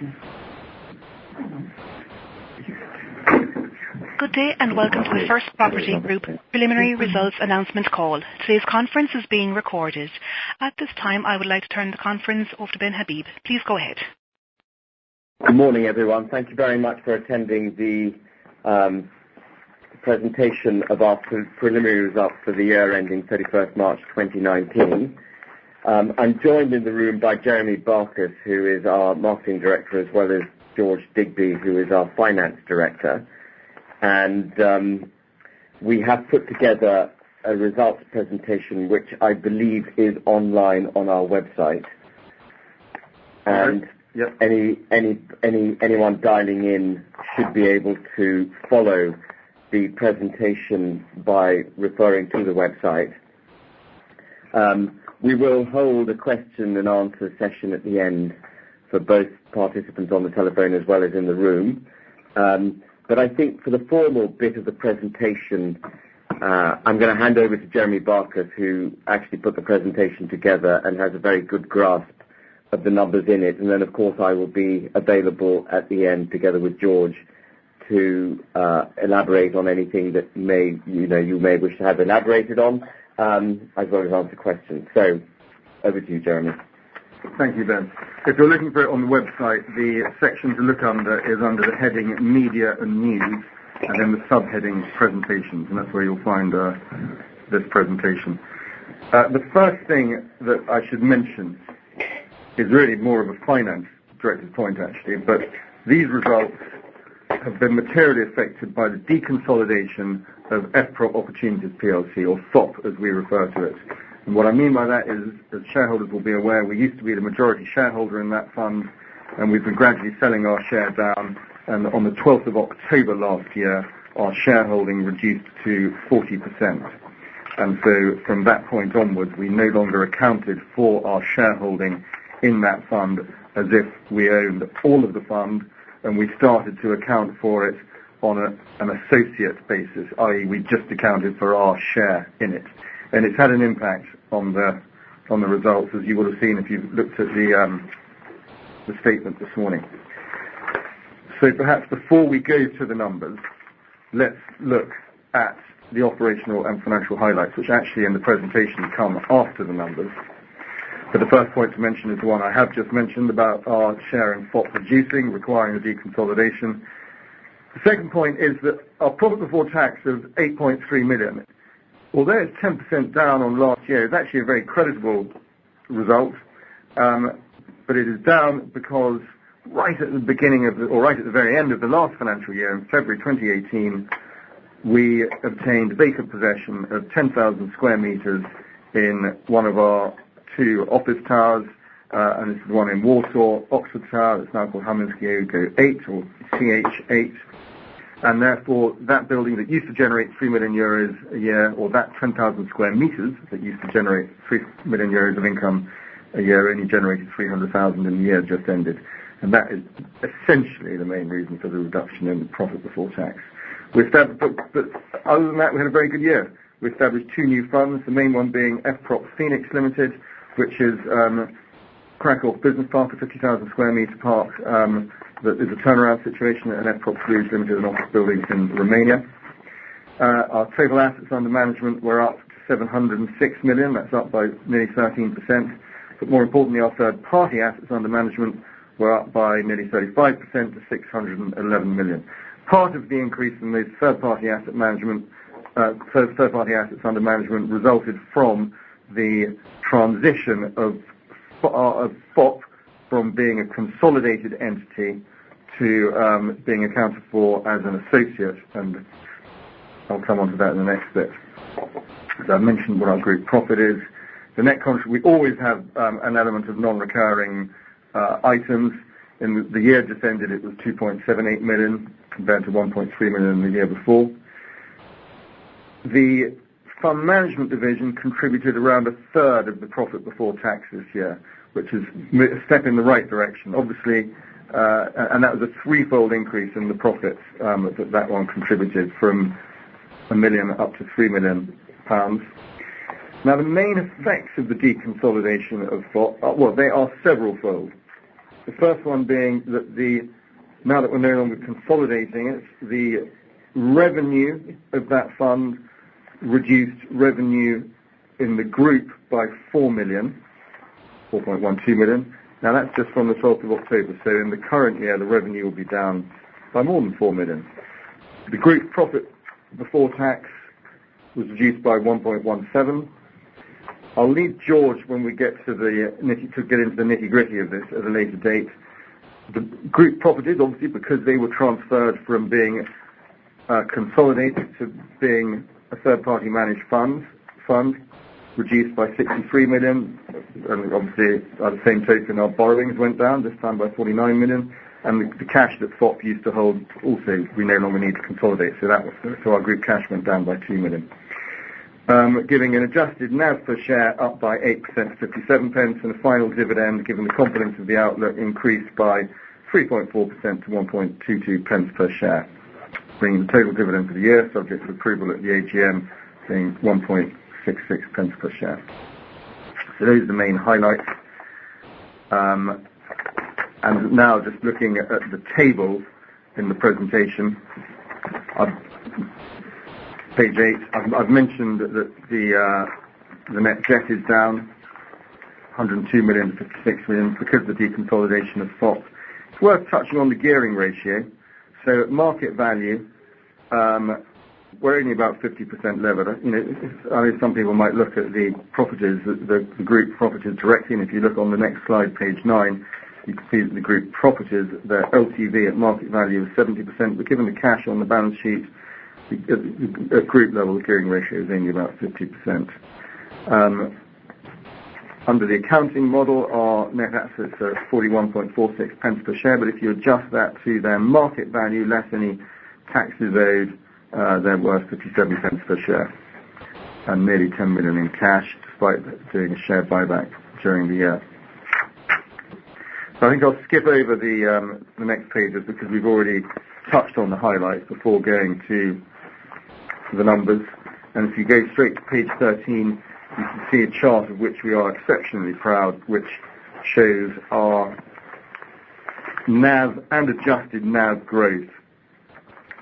Good day and welcome to the First Property Group Preliminary Results Announcement Call. Today's conference is being recorded. At this time, I would like to turn the conference over to Ben Habib. Please go ahead. Good morning, everyone. Thank you very much for attending the presentation of our preliminary results for the year ending 31st March 2019. I'm joined in the room by Jeremy Barkas, who is our Marketing Director, as well as George Digby, who is our Finance Director. And we have put together a results presentation which I believe is online on our website. And yep. anyone dialing in should be able to follow the presentation by referring to the website. We will hold a question and answer session at the end for both participants on the telephone as well as in the room. But I think for the formal bit of the presentation, I'm going to hand over to Jeremy Barkas, who actually put the presentation together and has a very good grasp of the numbers in it. And then, of course, I will be available at the end together with George to elaborate on anything that you may wish to have elaborated on, as well as answer questions. So, over to you, Jeremy. Thank you, Ben. If you're looking for it on the website, the section to look under is under the heading Media and News, and then the subheading Presentations, and that's where you'll find this presentation. The first thing that I should mention is really more of a finance director's point, actually, but these results have been materially affected by the deconsolidation of FPROP Opportunities PLC, or FOP as we refer to it. And what I mean by that is, as shareholders will be aware, we used to be the majority shareholder in that fund, and we've been gradually selling our share down, and on the 12th of October last year, our shareholding reduced to 40%. And so from that point onwards, we no longer accounted for our shareholding in that fund as if we owned all of the fund, and we started to account for it on an associate basis, i.e. we just accounted for our share in it. And it's had an impact on the results, as you would have seen if you've looked at the statement this morning. So perhaps before we go to the numbers, let's look at the operational and financial highlights, which actually in the presentation come after the numbers. But the first point to mention is the one I have just mentioned about our share in FOP reducing, requiring a deconsolidation. The second point is that our profit before tax of 8.3 million, although it's 10% down on last year, it's actually a very creditable result, but it is down because right at the beginning of right at the very end of the last financial year, in February 2018, we obtained vacant possession of 10,000 square meters in one of our two office towers, and this is one in Warsaw, Oxford Tower, it's now called Haminskiego 8 or CH8. And therefore, that building that used to generate 3 million euros a year, or that 10,000 square meters that used to generate 3 million euros of income a year, only generated 300,000 in the year just ended. And that is essentially the main reason for the reduction in profit before tax. But other than that, we had a very good year. We established two new funds, the main one being FPROP Phoenix Limited, which is Krakow Business Park, a 50,000 square meter park, that is a turnaround situation, and FPROP Cluj Limited, an office building in Romania. Our total assets under management were up to 706 million, that's up by nearly 13%. But more importantly, our third-party assets under management were up by nearly 35% to 611 million. Part of the increase in these third-party assets under management resulted from the transition of FOP from being a consolidated entity to being accounted for as an associate, and I'll come on to that in the next bit. As I mentioned what our group profit is. The net we always have an element of non-recurring items. In the year just ended, it was 2.78 million compared to 1.3 million the year before. The fund management division contributed around a third of the profit before tax this year, which is a step in the right direction, obviously, and that was a threefold increase in the profits that one contributed, from £1 million up to £3 million. Now, the main effects of the deconsolidation of FOP, they are several-fold. The first one being that now that we're no longer consolidating it, the revenue of that fund reduced revenue in the group by 4.12 million. Now that's just from the 12th of October, so in the current year the revenue will be down by more than 4 million. The group profit before tax was reduced by 1.17. I'll leave George when we get to get into the nitty-gritty of this at a later date. The group properties, obviously, because they were transferred from being consolidated to being a third-party managed fund, reduced by 63 million. And obviously, at the same token, our borrowings went down, this time by 49 million. And the cash that FOP used to hold also we no longer need to consolidate. So our group cash went down by 2 million. Giving an adjusted NAV per share up by 8% to 57 pence, and a final dividend, given the confidence of the outlook, increased by 3.4% to 1.22 pence per share, bringing the total dividend for the year, subject to approval at the AGM, being 1.66 pence per share. So those are the main highlights. And now just looking at the tables in the presentation, page 8, I've mentioned that the net debt is down 102 million to 56 million because of the deconsolidation of FOP. It's worth touching on the gearing ratio. So at market value, we're only about 50% levered. I mean, some people might look at the properties, the group properties directly, and if you look on the next slide, page 9, you can see that the group properties, their LTV at market value is 70%, but given the cash on the balance sheet, at group level, the gearing ratio is only about 50%. Under the accounting model, our net assets are 41.46 pence per share, but if you adjust that to their market value, less any taxes owed, they're worth 57 pence per share, and nearly 10 million in cash, despite doing a share buyback during the year. So I think I'll skip over the next pages because we've already touched on the highlights before going to the numbers. And if you go straight to page 13, you can see a chart of which we are exceptionally proud, which shows our NAV and adjusted NAV growth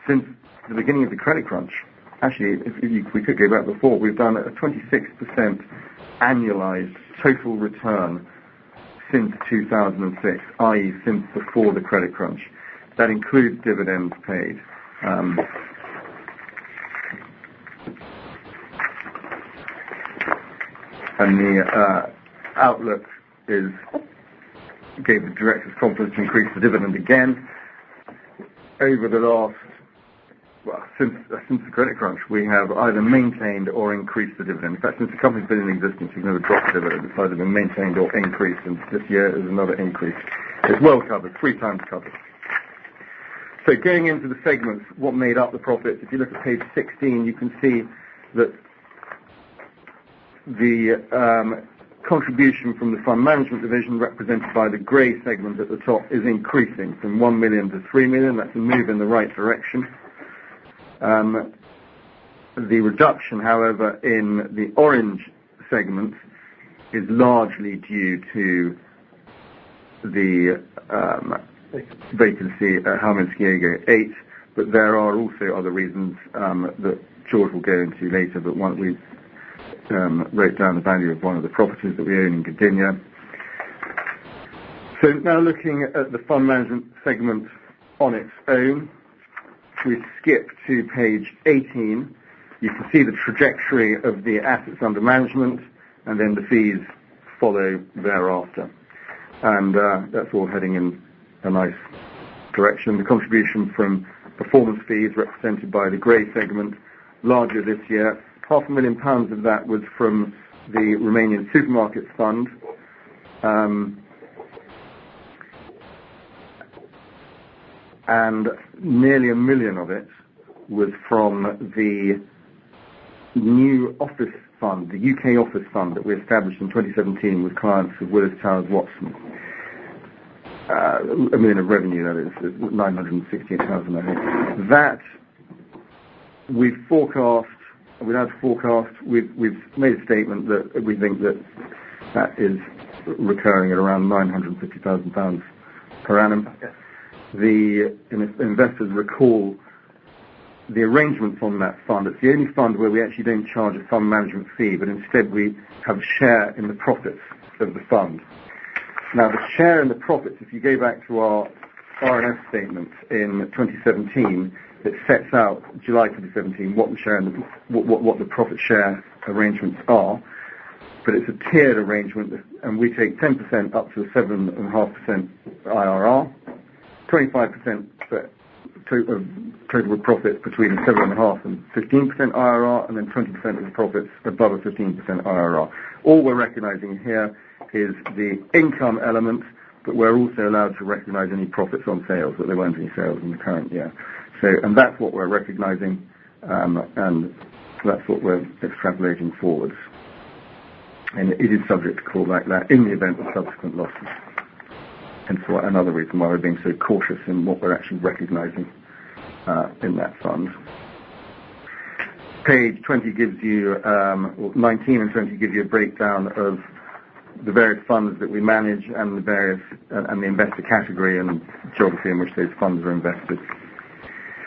since the beginning of the credit crunch. Actually, if we could go back before, we've done a 26% annualized total return since 2006, i.e. since before the credit crunch. That includes dividends paid. And the outlook gave the directors confidence to increase the dividend again. Over the last, since the credit crunch, we have either maintained or increased the dividend. In fact, since the company's been in existence, we've never dropped the dividend. It's either been maintained or increased, and this year is another increase. It's well covered, 3 times covered. So going into the segments, what made up the profits, if you look at page 16, you can see that the contribution from the fund management division, represented by the grey segment at the top, is increasing from 1 million to 3 million. That's a move in the right direction. The reduction, however, in the orange segment is largely due to the vacancy at Halmenskiege 8, but there are also other reasons that George will go into later, but one we wrote down the value of one of the properties that we own in Gdynia. So now looking at the fund management segment on its own, we skip to page 18. You can see the trajectory of the assets under management, and then the fees follow thereafter. And that's all heading in a nice direction. The contribution from performance fees, represented by the grey segment, larger this year. £500,000 of that was from the Romanian Supermarkets Fund. And nearly £1 million of it was from the new office fund, the UK office fund that we established in 2017 with clients of Willis Towers Watson. £1 million of revenue, that is, 968,000, I think. That we've forecast, without forecast, we've made a statement that we think that is recurring at around £950,000 per annum. The investors recall the arrangements on that fund. It's the only fund where we actually don't charge a fund management fee, but instead we have a share in the profits of the fund. Now, the share in the profits, if you go back to our R&S statement in 2017, it sets out, July 2017, what the share and what the profit share arrangements are. But it's a tiered arrangement, and we take 10% up to a 7.5% IRR, 25% for total profits between 7.5% and 15% IRR, and then 20% of the profits above a 15% IRR. All we're recognizing here is the income element, but we're also allowed to recognize any profits on sales, but there weren't any sales in the current year. And that's what we're recognizing, and that's what we're extrapolating forwards. And it is subject to callback that in the event of subsequent losses. And so another reason why we're being so cautious in what we're actually recognizing in that fund. Page 20 gives you, 19 and 20 give you a breakdown of the various funds that we manage and the various and the investor category and geography in which those funds are invested.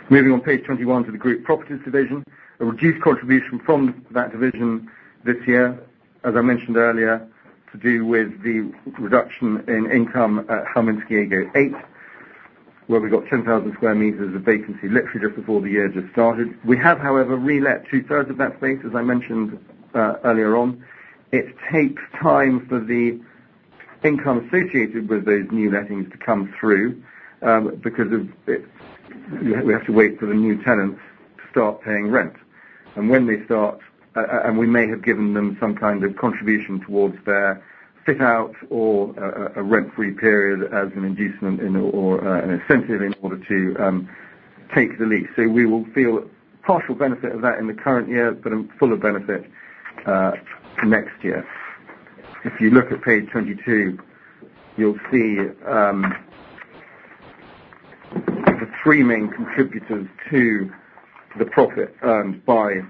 Moving on page 21 to the Group Properties division, a reduced contribution from that division this year, as I mentioned earlier, to do with the reduction in income at Helminskiego 8, where we got 10,000 square metres of vacancy literally just before the year just started. We have, however, re-let 2/3 of that space, as I mentioned earlier on. It takes time for the income associated with those new lettings to come through because of it. We have to wait for the new tenants to start paying rent. And when they start, and we may have given them some kind of contribution towards their fit-out or a rent-free period as an inducement or an incentive in order to take the lease. So we will feel partial benefit of that in the current year, but a fuller benefit next year. If you look at page 22, you'll see the three main contributors to the profit earned by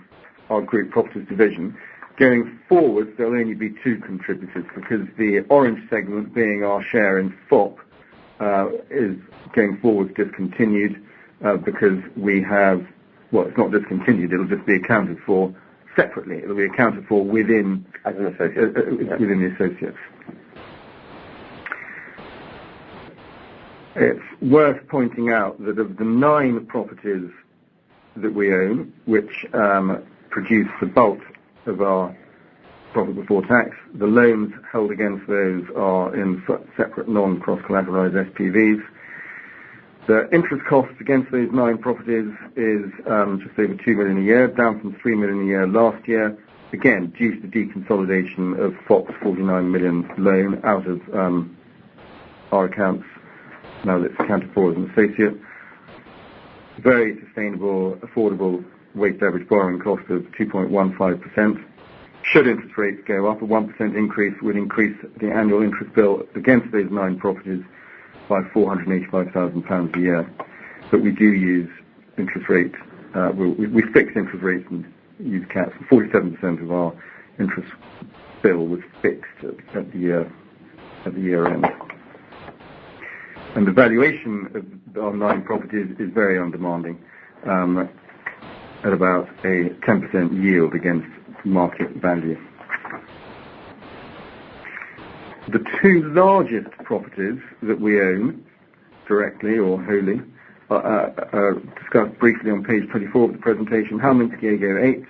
our Group Properties division. Going forward, there'll only be two contributors because the orange segment, being our share in FOP, is going forward discontinued because we have, well, it's not discontinued, it'll just be accounted for separately. It'll be accounted for within as an associate. Within the associates. It's worth pointing out that of the 9 properties that we own, which produce the bulk of our profit before tax, the loans held against those are in separate non-cross-collateralized SPVs. The interest costs against those 9 properties is just over 2 million a year, down from 3 million a year last year, again due to the deconsolidation of FOP's 49 million loan out of our accounts, now that it's accounted for as an associate. Very sustainable, affordable weighted average borrowing cost of 2.15%. Should interest rates go up, a 1% increase would increase the annual interest bill against those 9 properties by £485,000 a year. But we do use interest rates, we fix interest rates and use caps. 47% of our interest bill was fixed at the year end. And the valuation of our 9 properties is very undemanding, at about a 10% yield against market value. The 2 largest properties that we own, directly or wholly, are discussed briefly on page 24 of the presentation. Helminskiego 8,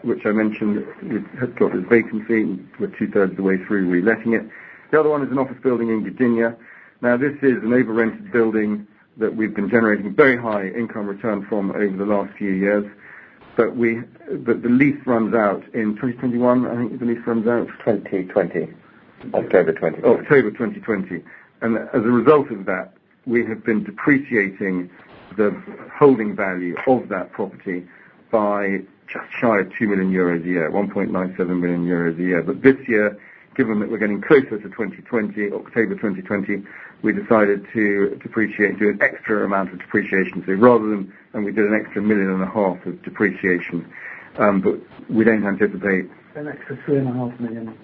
which I mentioned, has got its vacancy. We're 2/3 of the way through reletting it. The other one is an office building in Gdynia. Now, this is an over-rented building that we've been generating very high income return from over the last few years. But the lease runs out in 2021. I think the lease runs out 2020, October 2020. October 2020, and as a result of that, we have been depreciating the holding value of that property by just shy of 2 million euros a year, 1.97 million euros a year. But this year, given that we're getting closer to 2020, October 2020, we decided to do an extra amount of depreciation. So rather than, and we did an extra 1.5 million of depreciation, but we don't anticipate an extra 3.5 million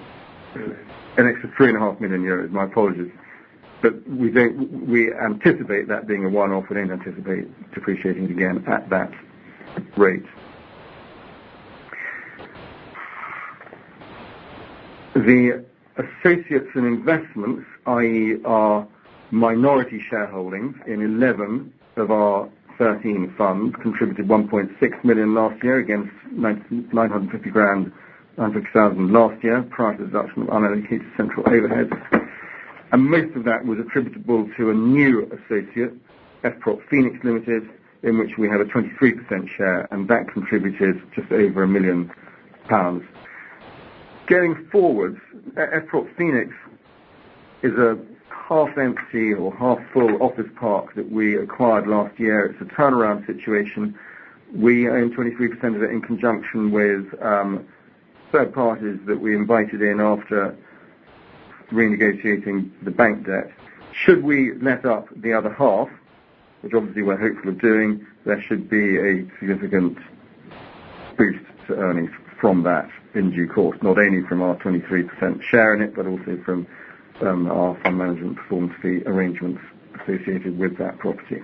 euros. An extra 3.5 million euros. My apologies. but we anticipate that being a one-off. We don't anticipate depreciating it again at that rate. The associates and investments, i.e. our minority shareholdings in 11 of our 13 funds, contributed 1.6 million last year against 950,000 last year, prior to the deduction of unallocated central overheads. And most of that was attributable to a new associate, FPROP Phoenix Limited, in which we have a 23% share, and that contributed just over £1 million. Going forwards, FPROP Phoenix is a half-empty or half-full office park that we acquired last year. It's a turnaround situation. We own 23% of it in conjunction with third parties that we invited in after renegotiating the bank debt. Should we let up the other half, which obviously we're hopeful of doing, there should be a significant boost to earnings from that in due course, not only from our 23% share in it, but also from our fund management performance fee arrangements associated with that property.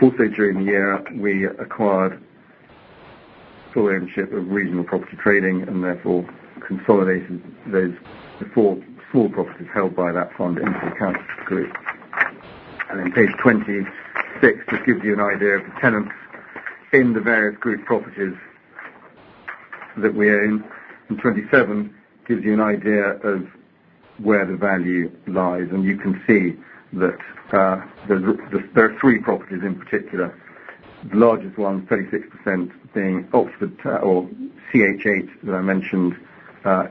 Also during the year, we acquired full ownership of regional property trading and therefore consolidated those four small properties held by that fund into the account group. And then page 26 just gives you an idea of the tenants in the various group properties that we own, and 27 gives you an idea of where the value lies, and you can see that there are three properties in particular. The largest one, 36%, being Oxford or CH8 that I mentioned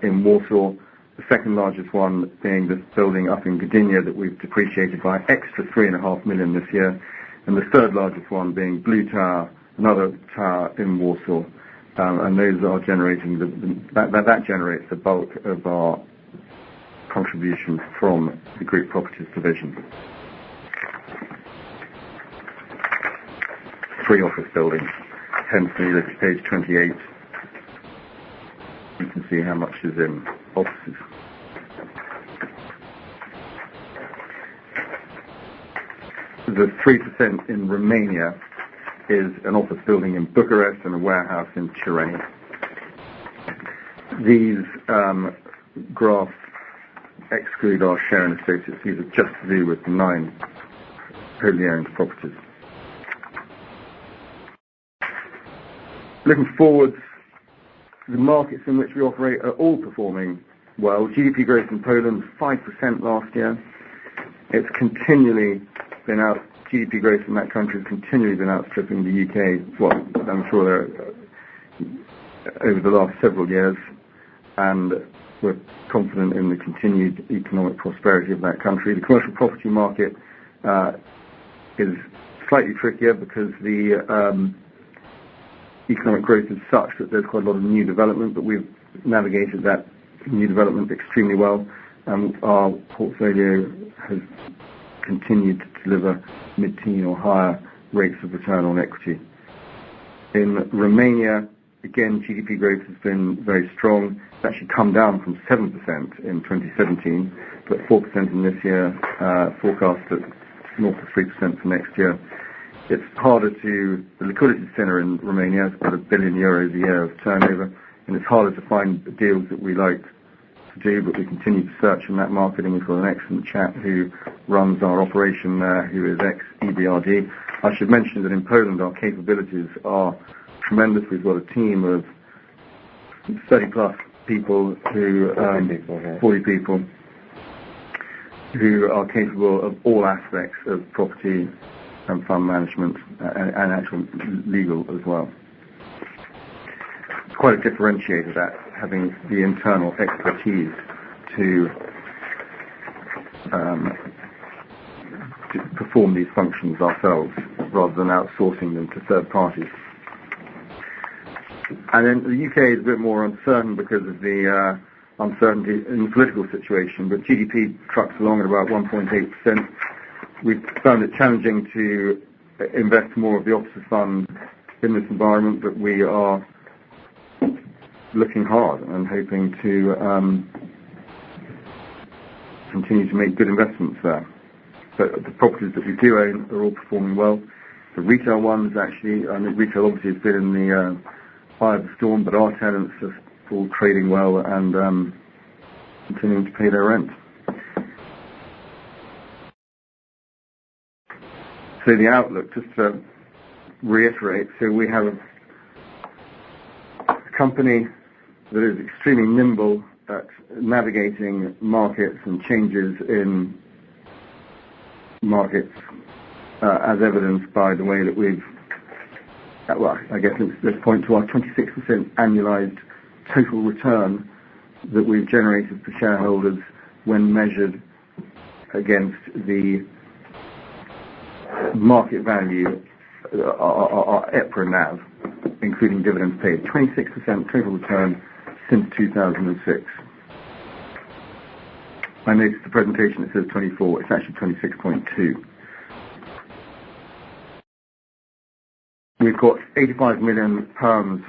in Warsaw. The second largest one being this building up in Gdynia that we've depreciated by extra £3.5 million this year, and the third largest one being Blue Tower, another tower in Warsaw. And those are generating that generates the bulk of our contribution from the group properties division. 3 office buildings. Hence, when you look at page 28, you can see how much is in offices. The 3% in Romania is an office building in Bucharest and a warehouse in Turin. These graphs exclude our share in associates. These are just to do with the 9 wholly owned properties. Looking forwards, the markets in which we operate are all performing well. GDP growth in Poland, 5% last year. It's continually been out. GDP growth in that country has continually been outstripping the UK. Well, I'm sure over the last several years, and we're confident in the continued economic prosperity of that country. The commercial property market is slightly trickier because the economic growth is such that there's quite a lot of new development, but we've navigated that new development extremely well, and our portfolio has continued to deliver mid-teen or higher rates of return on equity. In Romania, again, GDP growth has been very strong. It's actually come down from 7% in 2017, but 4% in this year, forecast at north of 3% for next year. It's harder the liquidity center in Romania is about €1 billion a year of turnover, and it's harder to find deals that we like to do, but we continue to search in that market, and we've got an excellent chap who runs our operation there, who is ex-EBRD. I should mention that in Poland our capabilities are tremendous. We've got a team of 30 plus people 40 people who are capable of all aspects of property and fund management and actual legal as well. It's quite a differentiator, that having the internal expertise to perform these functions ourselves rather than outsourcing them to third parties. And then the UK is a bit more uncertain because of the uncertainty in the political situation, but GDP trucks along at about 1.8%. We've found it challenging to invest more of the offices fund in this environment, but we are looking hard and hoping to continue to make good investments there. But the properties that we do own are all performing well. The retail ones, actually, I mean, retail obviously has been in the eye of the storm, but our tenants are all trading well and continuing to pay their rent. So the outlook, just to reiterate, so we have a company that is extremely nimble at navigating markets and changes in markets, as evidenced by the way that we've, well, I guess let's point to our 26% annualized total return that we've generated for shareholders when measured against the market value, our EPRA NAV, including dividends paid. 26% total return since 2006. I noticed the presentation, it says 24, it's actually 26.2. We've got £85 million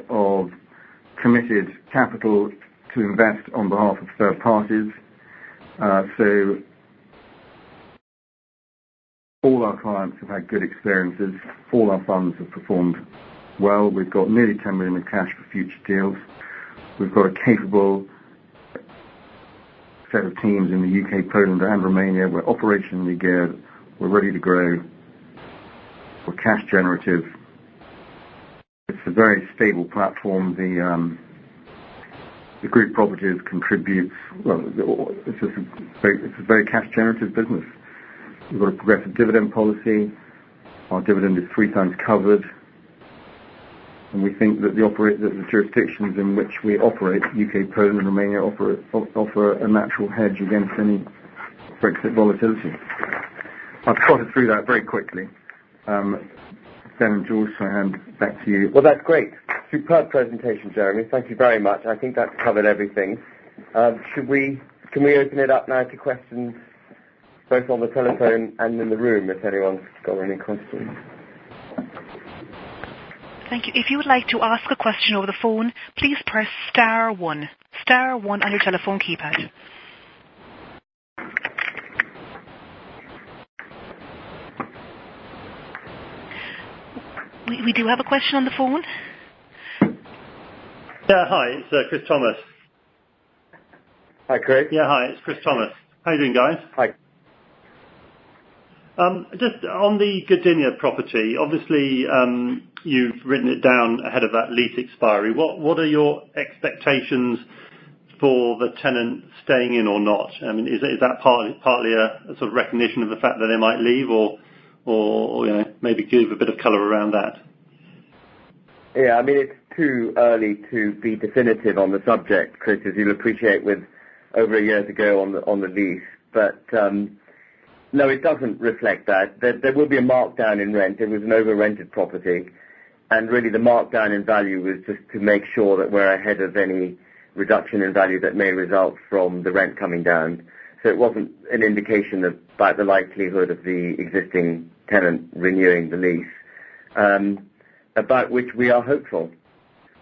of committed capital to invest on behalf of third parties. So all our clients have had good experiences. All our funds have performed well. We've got nearly 10 million of cash for future deals. We've got a capable set of teams in the UK, Poland and Romania. We're operationally geared. We're ready to grow. We're cash generative. It's a very stable platform. The group properties contributes, well, it's a very cash generative business. We've got a progressive dividend policy. Our dividend is 3 times covered. And we think that the jurisdictions in which we operate, UK, Poland and Romania, offer a natural hedge against any Brexit volatility. I've trotted through that very quickly. Ben and George, I hand back to you. Well, that's great. Superb presentation, Jeremy. Thank you very much. I think that's covered everything. Can we open it up now to questions, both on the telephone and in the room, if anyone's got any questions? Thank you. If you would like to ask a question over the phone, please press star one. Star one on your telephone keypad. We do have a question on the phone. Yeah, hi, it's Chris Thomas. Hi, Chris. Yeah, hi, it's Chris Thomas. How you doing, guys? Hi. Just on the Gdynia property, obviously you've written it down ahead of that lease expiry. What are your expectations for the tenant staying in or not? I mean, is that partly a sort of recognition of the fact that they might leave, or you know, maybe give a bit of colour around that? Yeah, I mean, it's too early to be definitive on the subject, Chris, as you'll appreciate, with over a year to go on the lease. But no, it doesn't reflect that. There will be a markdown in rent. It was an over-rented property, and really the markdown in value was just to make sure that we're ahead of any reduction in value that may result from the rent coming down. So it wasn't an indication about the likelihood of the existing tenant renewing the lease, about which we are hopeful.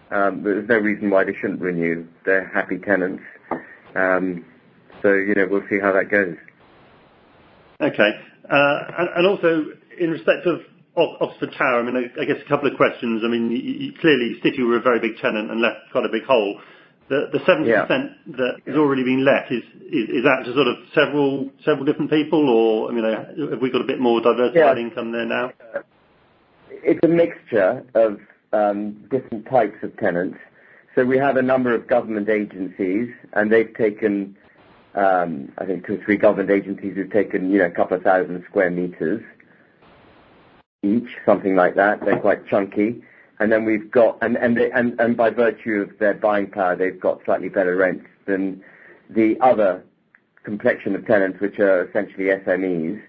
There's no reason why they shouldn't renew. They're happy tenants. So, you know, we'll see how that goes. Okay. And also, in respect of Oxford Tower, I mean, I guess a couple of questions. I mean, clearly City were a very big tenant and left quite a big hole. The 70% that has already been let, is that to sort of several different people, or, I mean, have we got a bit more diversified income there now? It's a mixture of different types of tenants. So we have a number of government agencies, and they've taken, I think 2 or 3 government agencies who've taken, you know, a couple of thousand square meters each, something like that. They're quite chunky. And then we've got, and by virtue of their buying power, they've got slightly better rents than the other complexion of tenants, which are essentially SMEs.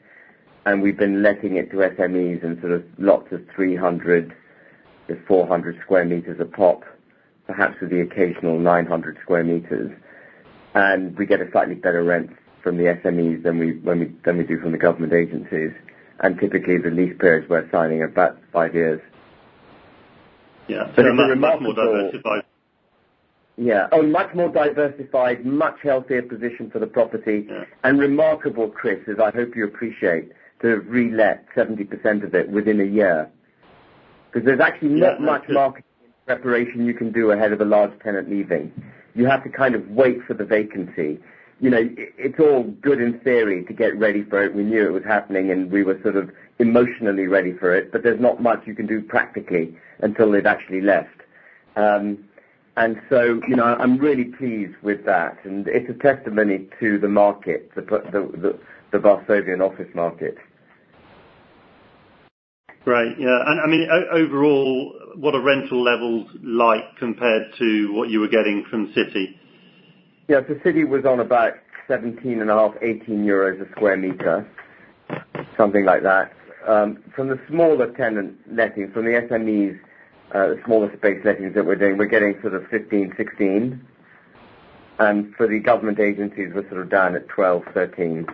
And we've been letting it to SMEs in sort of lots of 300 to 400 square meters a pop, perhaps with the occasional 900 square meters. And we get a slightly better rent from the SMEs than we do from the government agencies. And typically the lease periods we're signing are about 5 years. Yeah, but so it's much more diversified. Yeah. Oh, much more diversified, much healthier position for the property, and remarkable, Chris, as I hope you appreciate, to have re-let 70% of it within a year. Because there's actually not much marketing preparation you can do ahead of a large tenant leaving. You have to kind of wait for the vacancy. You know, it's all good in theory to get ready for it. We knew it was happening and we were sort of emotionally ready for it, but there's not much you can do practically until they've actually left. And so, you know, I'm really pleased with that, and it's a testimony to the market, the Varsovian office market. Right, yeah. And I mean, overall, what are rental levels like compared to what you were getting from City? Yeah, so City was on about 17.5, 18 euros a square metre, something like that. From the smaller tenant lettings, from the SMEs, the smaller space lettings that we're doing, we're getting sort of 15, 16. And for the government agencies, we're sort of down at 12, 13.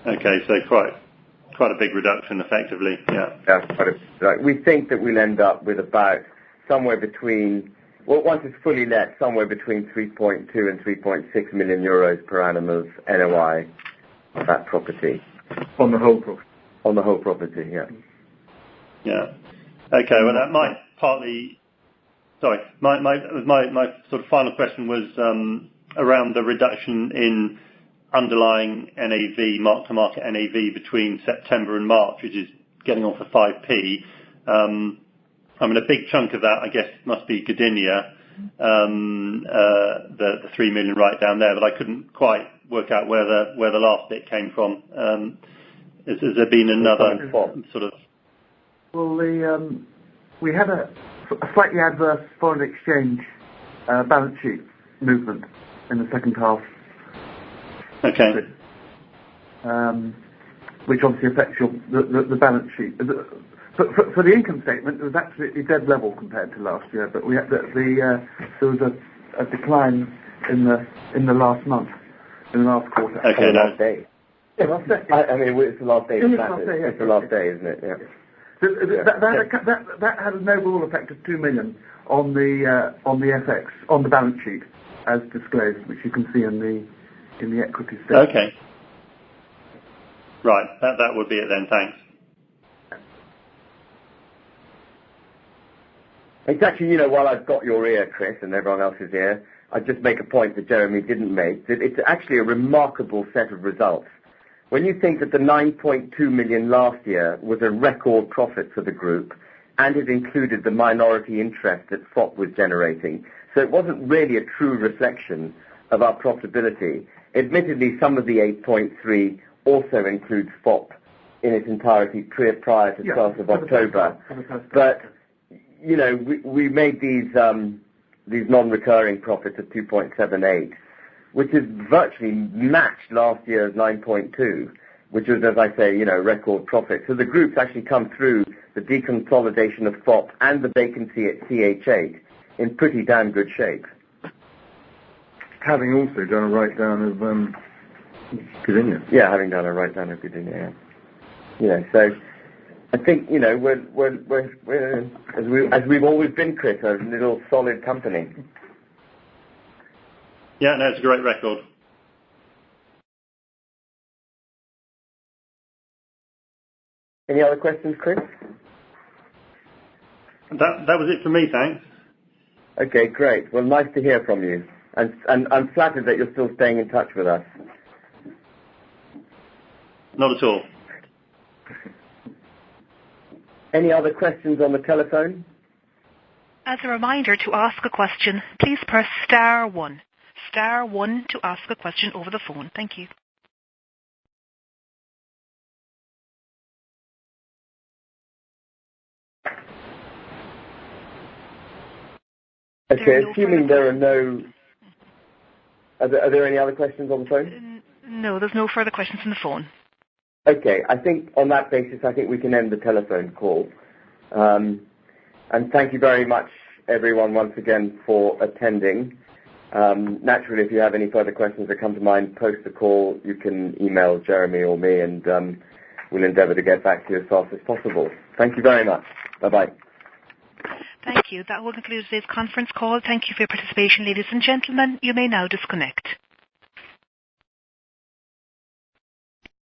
Okay, so quite a big reduction, effectively. Yeah. Yeah, we think that we'll end up with about somewhere between, well, once it's fully let, somewhere between 3.2 and 3.6 million euros per annum of NOI of that property. On the whole property? On the whole property, yeah. Yeah. Okay, well, that might partly... Sorry, my sort of final question was around the reduction in underlying NAV, mark-to-market NAV between September and March, which is getting on for 5p. I mean, a big chunk of that, I guess, must be Gdynia, the 3 million right down there, but I couldn't quite work out where the last bit came from. Has there been another sort of... Well, we had a slightly adverse foreign exchange balance sheet movement in the second half. Okay. Which obviously affects the balance sheet. For the income statement, it was absolutely dead level compared to last year, but we had there was a decline in the last month, in the last quarter. Okay, last day. Yeah, last day. I mean, it's the last day. It's the last day, isn't it? Yeah. So that had an overall effect of 2 million on the FX on the balance sheet as disclosed, which you can see in the equity statement. Okay. Right. That would be it then. Thanks. It's actually, you know, while I've got your ear, Chris, and everyone else's ear, I'd just make a point that Jeremy didn't make, that it's actually a remarkable set of results. When you think that the 9.2 million last year was a record profit for the group, and it included the minority interest that FOP was generating, so it wasn't really a true reflection of our profitability. Admittedly, some of the 8.3 also includes FOP in its entirety prior to 12th of October. But, you know, we made these non-recurring profits of 2.78, which is virtually matched last year's 9.2, which was, as I say, you know, record profit. So the group's actually come through the deconsolidation of FOP and the vacancy at CH8 in pretty damn good shape. Having also done a write-down of Gdynia. Yeah, having done a write-down of Gdynia, yeah. You know, so I think, you know, we're as we've always been, Chris, a little solid company. Yeah, no, it's a great record. Any other questions, Chris? That was it for me, thanks. Okay, great. Well, nice to hear from you. And I'm flattered that you're still staying in touch with us. Not at all. Any other questions on the telephone? As a reminder, to ask a question, please press star 1. Star 1 to ask a question over the phone. Thank you. Okay, assuming there are no... Are there any other questions on the phone? No, there's no further questions on the phone. Okay, I think on that basis, I think we can end the telephone call. And thank you very much, everyone, once again, for attending. Naturally, if you have any further questions that come to mind post the call, you can email Jeremy or me, and we'll endeavour to get back to you as fast as possible. Thank you very much. Bye-bye. Thank you. That will conclude today's conference call. Thank you for your participation, ladies and gentlemen. You may now disconnect.